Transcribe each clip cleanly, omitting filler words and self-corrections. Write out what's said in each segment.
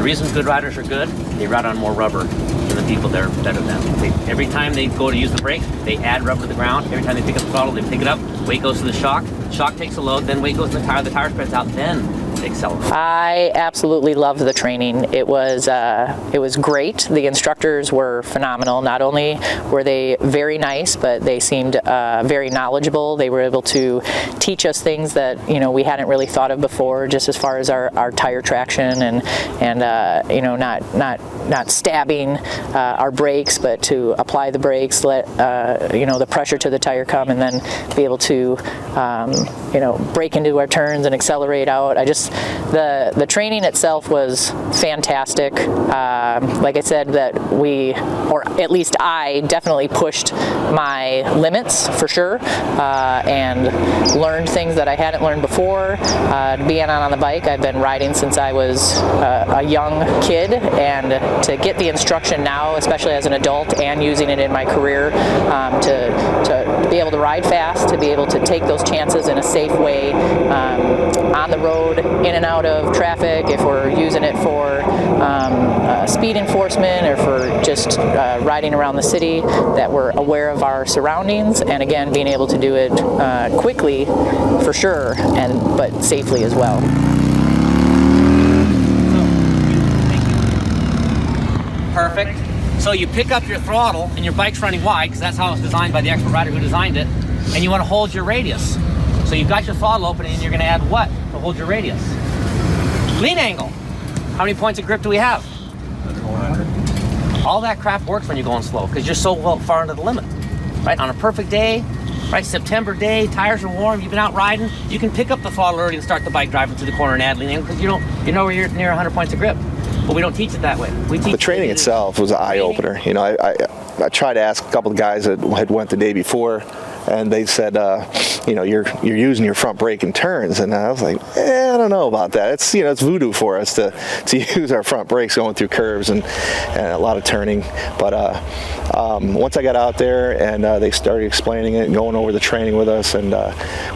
reason good riders are good, they ride on more rubber than the people that are better than them. Every time they go to use the brake, they add rubber to the ground. Every time they pick up the throttle, they pick it up. Weight goes to the shock. Shock takes a load, then weight goes to the tire spreads out, then they accelerate. I absolutely loved the training. It was great. The instructors were phenomenal. Not only were they very nice, but they seemed very knowledgeable. They were able to teach us things that we hadn't really thought of before, just as far as our tire traction and not stabbing our brakes, but to apply the brakes, let the pressure to the tire come, and then be able to brake into our turns and accelerate out. The training itself was fantastic. Like I said, that or at least I definitely pushed my limits for sure, and learned things that I hadn't learned before. Being on the bike, I've been riding since I was a young kid, and to get the instruction now, especially as an adult and using it in my career, to be able to ride fast, to be able to take those chances in a safe way, on the road, in and out of traffic, if we're using it for speed enforcement or for just riding around the city, that we're aware of our surroundings, and again, being able to do it quickly for sure, but safely as well. Perfect. So you pick up your throttle and your bike's running wide, because that's how it's designed by the expert rider who designed it, and you want to hold your radius. So you've got your throttle open, and you're going to add what to hold your radius? Lean angle. How many points of grip do we have? 100. All that crap works when you're going slow, because you're so far into the limit. Right? On a perfect day, right, September day, tires are warm, you've been out riding, you can pick up the throttle early and start the bike driving through the corner and add lean angle, because you're near 100 points of grip. But we don't teach it that way. We teach the training itself was an eye-opener. I tried to ask a couple of guys that had went the day before, and they said, you're using your front brake in turns, and I was like, I don't know about that. It's it's voodoo for us to use our front brakes going through curves and a lot of turning. But once I got out there and they started explaining it and going over the training with us, and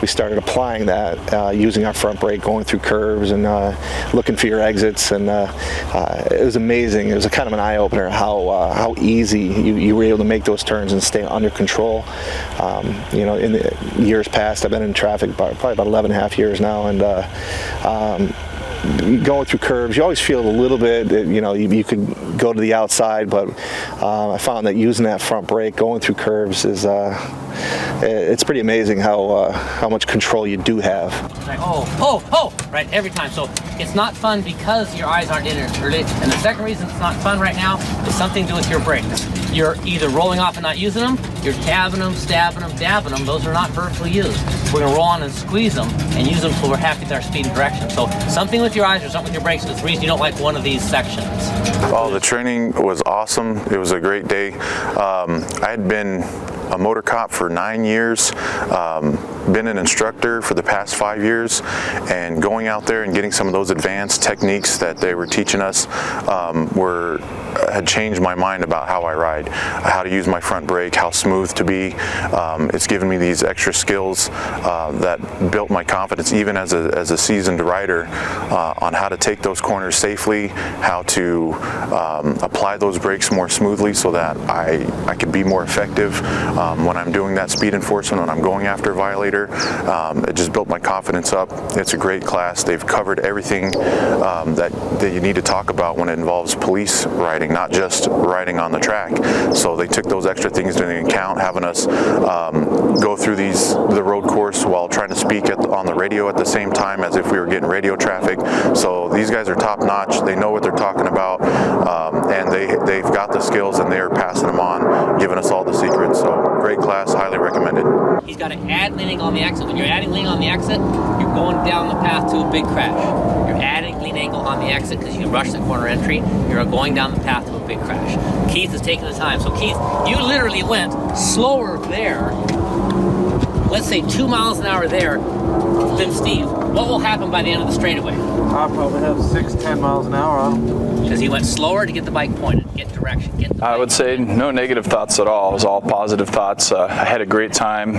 we started applying that, using our front brake going through curves and looking for your exits, and it was amazing. It was a kind of an eye-opener how easy you were able to make those turns and stay under control. In the years past, I've been in traffic probably about 11 and a half years now, and going through curves, you always feel a little bit, you could go to the outside, but I found that using that front brake going through curves is it's pretty amazing how much control you do have. Like, right, every time. So it's not fun because your eyes aren't in it early, and the second reason it's not fun right now is something to do with your brakes. You're either rolling off and not using them, you're dabbing them, stabbing them, dabbing them. Those are not vertically used. We're going to roll on and squeeze them and use them until we're happy with our speed and direction. So something with your eyes or something with your brakes is the reason you don't like one of these sections. Oh, the training was awesome. It was a great day. I had been a motor cop for 9 years, been an instructor for the past 5 years, and going out there and getting some of those advanced techniques that they were teaching us had changed my mind about how I ride, how to use my front brake, how smooth to be. It's given me these extra skills that built my confidence, even as a seasoned rider, on how to take those corners safely, how to apply those brakes more smoothly so that I could be more effective when I'm doing that speed enforcement, when I'm going after a violator. It just built my confidence up. It's a great class. They've covered everything that you need to talk about when it involves police riding, not just riding on the track. So they took those extra things into account, having us go through the road course while trying to speak on the radio at the same time as if we were getting radio traffic. So these guys are top notch. They know what they're talking about, and they've got the skills, and they're passing them on, giving us all the secrets. So great class, highly recommended. He's got to add lean angle on the exit. When you're adding lean on the exit, you're going down the path to a big crash. You're adding lean angle on the exit because you rush the corner entry. You're going down the path to a big crash. Keith is taking the time. So Keith, you literally went slower there, let's say 2 miles an hour there, than Steve. What will happen by the end of the straightaway? I'll probably have 6-10 miles an hour. Because he went slower to get the bike pointed, get direction. I would say no negative thoughts at all. It was all positive thoughts. I had a great time.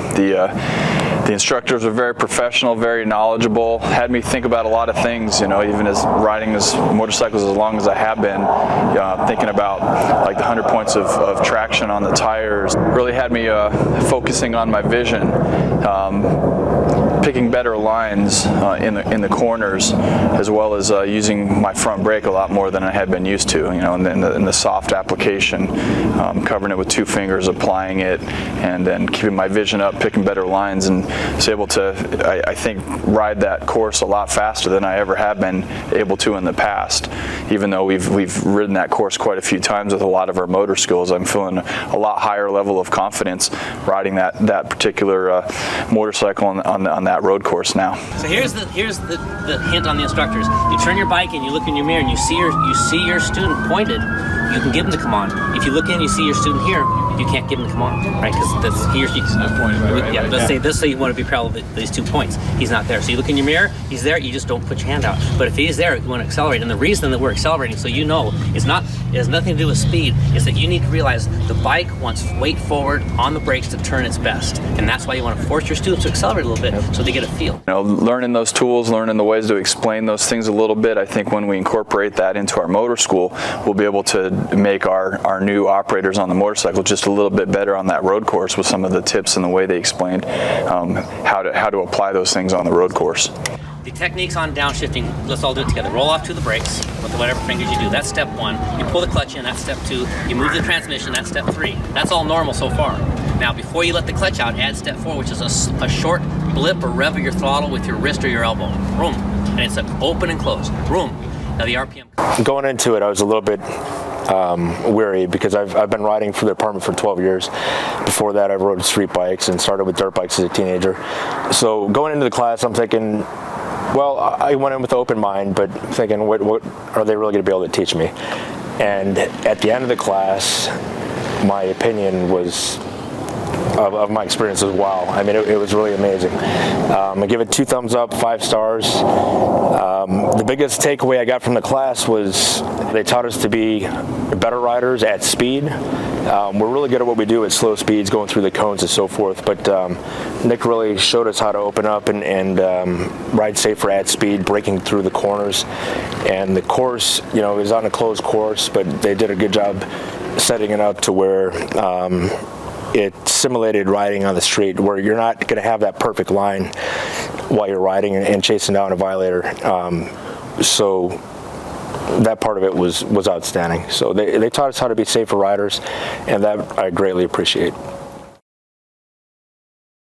The instructors were very professional, very knowledgeable, had me think about a lot of things, you know, even as riding as motorcycles as long as I have been, thinking about like the 100 points of traction on the tires, really had me focusing on my vision, picking better lines in the corners, as well as using my front brake a lot more than I had been used to, you know, in the soft application, covering it with 2 fingers, applying it, and then keeping my vision up, picking better lines, and was able to, I think, ride that course a lot faster than I ever have been able to in the past. Even though we've ridden that course quite a few times with a lot of our motor skills, I'm feeling a lot higher level of confidence riding that particular motorcycle on that road course now. So here's the hint on the instructors. You turn your bike and you look in your mirror and you see your student pointed. You can give him to come on. If you look in, you see your student here. You can't give him to come on, right? Because that's he or she. Yeah. Let's say this. So you want to be proud of these 2 points. He's not there. So you look in your mirror. He's there. You just don't put your hand out. But if he's there, you want to accelerate. And the reason that we're accelerating, so you know, it has nothing to do with speed. Is that you need to realize the bike wants weight forward on the brakes to turn its best, and that's why you want to force your students to accelerate a little bit so they get a feel. You know, learning those tools, learning the ways to explain those things a little bit. I think when we incorporate that into our motor school, we'll be able to make our new operators on the motorcycle just a little bit better on that road course with some of the tips and the way they explained how to apply those things on the road course. The techniques on downshifting, let's all do it together. Roll off to the brakes with whatever fingers you do. That's step 1. You pull the clutch in, that's step 2. You move the transmission, that's step 3. That's all normal so far. Now, before you let the clutch out, add step 4, which is a short blip or rev of your throttle with your wrist or your elbow. Boom. And it's open and close. Boom. Now the RPM. Going into it, I was a little bit weary because I've been riding for the department for 12 years. Before that, I rode street bikes and started with dirt bikes as a teenager. So going into the class, I'm thinking, well, I went in with an open mind, but thinking, what are they really going to be able to teach me? And at the end of the class, my opinion was of my experience was wow. I mean, it was really amazing. I give it 2 thumbs up, 5 stars. The biggest takeaway I got from the class was they taught us to be better riders at speed. We're really good at what we do at slow speeds, going through the cones and so forth, but Nick really showed us how to open up and ride safer at speed, breaking through the corners. And the course, you know, is on a closed course, but they did a good job setting it up to where it simulated riding on the street, where you're not going to have that perfect line while you're riding and chasing down a violator. So that part of it was outstanding. So they taught us how to be safer riders, and that I greatly appreciate.